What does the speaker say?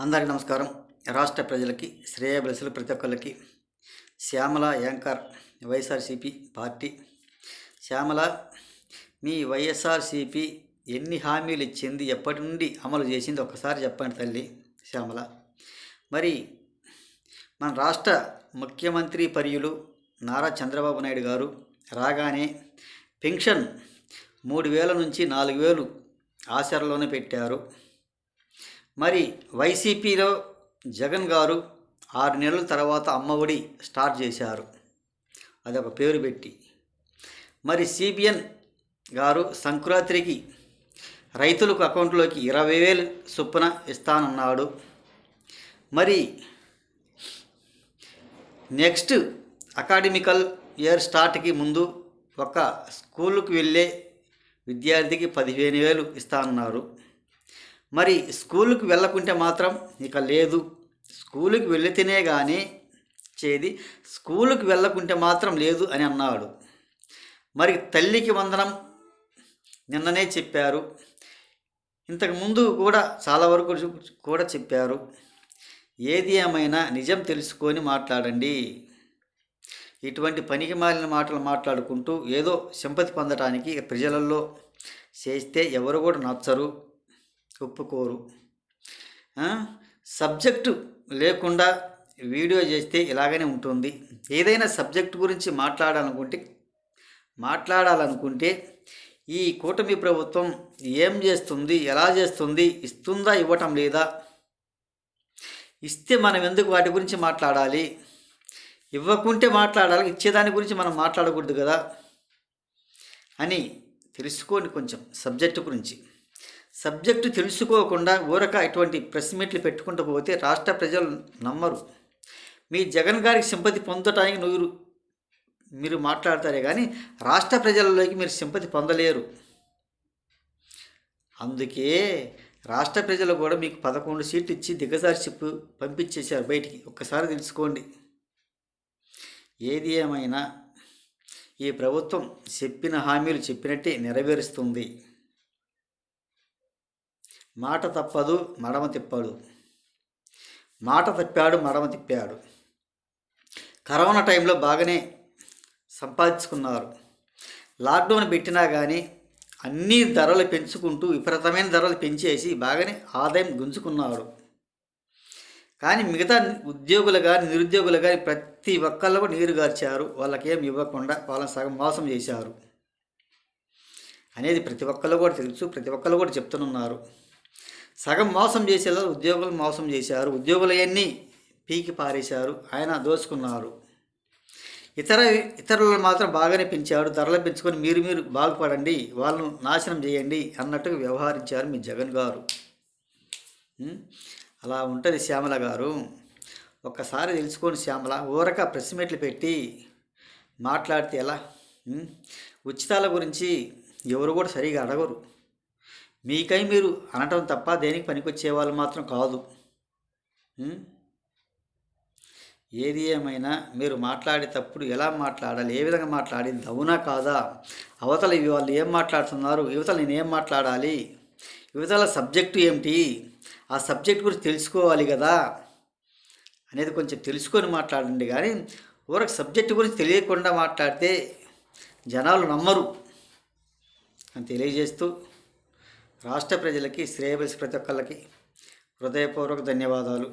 అందరికీ నమస్కారం. రాష్ట్ర ప్రజలకి శ్రేయోభిలాషులు ప్రతి ఒక్కళ్ళకి శ్యామల యాంకర్ వైఎస్ఆర్సీపీ పార్టీ. శ్యామల, మీ వైఎస్ఆర్సీపీ ఎన్ని హామీలు ఇచ్చింది, ఎప్పటి నుండి అమలు చేసింది ఒక్కసారి చెప్పండి తల్లి శ్యామల. మరి మన రాష్ట్ర ముఖ్యమంత్రి పర్యులు నారా చంద్రబాబు నాయుడు గారు రాగానే పెన్షన్ 3,000 నుంచి 4,000 ఆచరణలోనే పెట్టారు. మరి వైసీపీలో జగన్ గారు 6 నెలల తర్వాత అమ్మఒడి స్టార్ట్ చేశారు, అదొక పేరు పెట్టి. మరి సిబిఎన్ గారు సంక్రాంతికి రైతులకు అకౌంట్లోకి 20,000 చొప్పున ఇస్తానన్నాడు. మరి నెక్స్ట్ అకాడమికల్ ఇయర్ స్టార్ట్కి ముందు ఒక స్కూలుకు వెళ్ళే విద్యార్థికి 15,000 ఇస్తానన్నారు. మరి స్కూలుకి వెళ్ళకుంటే మాత్రం ఇక లేదు, స్కూలుకి వెళితేనే కానీ చేది, స్కూలుకి వెళ్ళకుంటే మాత్రం లేదు అని అన్నాడు. మరి తల్లికి వందనం నిన్ననే చెప్పారు, ఇంతకుముందు కూడా చాలా వరకు కూడా చెప్పారు. ఏది ఏమైనా నిజం తెలుసుకొని మాట్లాడండి. ఇటువంటి పనికి మాలిన మాటలు మాట్లాడుకుంటూ ఏదో సింపతి పొందడానికి ప్రజలలో చేస్తే ఎవరు కూడా నచ్చరు, ఒప్పుకోరు. సబ్జెక్టు లేకుండా వీడియో చేస్తే ఇలాగనే ఉంటుంది. ఏదైనా సబ్జెక్టు గురించి మాట్లాడాలనుకుంటే ఈ కూటమి ప్రభుత్వం ఏం చేస్తుంది, ఎలా చేస్తుంది, ఇస్తుందా, ఇవ్వటం లేదా, ఇస్తే మనం ఎందుకు వాటి గురించి మాట్లాడాలి, ఇవ్వకుంటే మాట్లాడాలి, ఇచ్చేదాని గురించి మనం మాట్లాడకూడదు కదా అని తెలుసుకోండి. కొంచెం సబ్జెక్టు గురించి సబ్జెక్టు తెలుసుకోకుండా ఊరక ఇటువంటి ప్రెస్ మీట్లు పెట్టుకుంటూ పోతే రాష్ట్ర ప్రజలు నమ్మరు. మీ జగన్ గారికి సింపతి పొందటానికి మీరు మాట్లాడతారే కానీ రాష్ట్ర ప్రజలలోకి మీరు సింపతి పొందలేరు. అందుకే రాష్ట్ర ప్రజలు కూడా మీకు 11 సీట్లు ఇచ్చి దిగజార్చి పంపించేశారు బయటికి. ఒక్కసారి తెలుసుకోండి. ఏది ఏమైనా ఈ ప్రభుత్వం చెప్పిన హామీలు చెప్పినట్టే నెరవేరుస్తుంది. మాట తప్పదు, మడమ తిప్పాడు. మాట తప్పాడు, మడమ తిప్పాడు. కరోనా టైంలో బాగానే సంపాదించుకున్నారు. లాక్డౌన్ పెట్టినా కానీ అన్ని ధరలు పెంచుకుంటూ విపరీతమైన ధరలు పెంచేసి బాగానే ఆదాయం గుంజుకున్నాడు. కానీ మిగతా ఉద్యోగులు కానీ నిరుద్యోగులు కానీ ప్రతి ఒక్కళ్ళు నీరు గార్చారు. వాళ్ళకేం ఇవ్వకుండా వాళ్ళని సగం మోసం చేశారు అనేది ప్రతి ఒక్కళ్ళు కూడా తెలుసు, ప్రతి ఒక్కళ్ళు కూడా చెప్తున్నారు. సగం మోసం చేసేలా ఉద్యోగులు మోసం చేశారు, ఉద్యోగులన్నీ పీకి పారేశారు, ఆయన దోచుకున్నారు. ఇతరులను మాత్రం బాగానే పెంచాడు. ధరలు పెంచుకొని మీరు బాగుపడండి, వాళ్ళను నాశనం చేయండి అన్నట్టుగా వ్యవహరించారు మీ జగన్ గారు. అలా ఉంటుంది శ్యామల గారు. ఒక్కసారి తెలుసుకొని శ్యామల, ఊరక ప్రెస్ మీట్లు పెట్టి మాట్లాడితే ఎలా? ఉచితాల గురించి ఎవరు కూడా సరిగా అడగరు. మీకై మీరు అనటం తప్ప దేనికి పనికొచ్చే వాళ్ళు మాత్రం కాదు. ఏది ఏమైనా మీరు మాట్లాడేటప్పుడు ఎలా మాట్లాడాలి, ఏ విధంగా మాట్లాడి, అవునా కాదా, అవతల వాళ్ళు ఏం మాట్లాడుతున్నారు, యువతలు నేనేం మాట్లాడాలి, యువతల సబ్జెక్టు ఏమిటి, ఆ సబ్జెక్ట్ గురించి తెలుసుకోవాలి కదా అనేది కొంచెం తెలుసుకొని మాట్లాడండి. కానీ ఊరకు సబ్జెక్టు గురించి తెలియకుండా మాట్లాడితే జనాలు నమ్మరు అని తెలియజేస్తూ రాష్ట్ర ప్రజలకి శ్రేయోభిలాషి ప్రతి ఒక్కళ్ళకి హృదయపూర్వక ధన్యవాదాలు.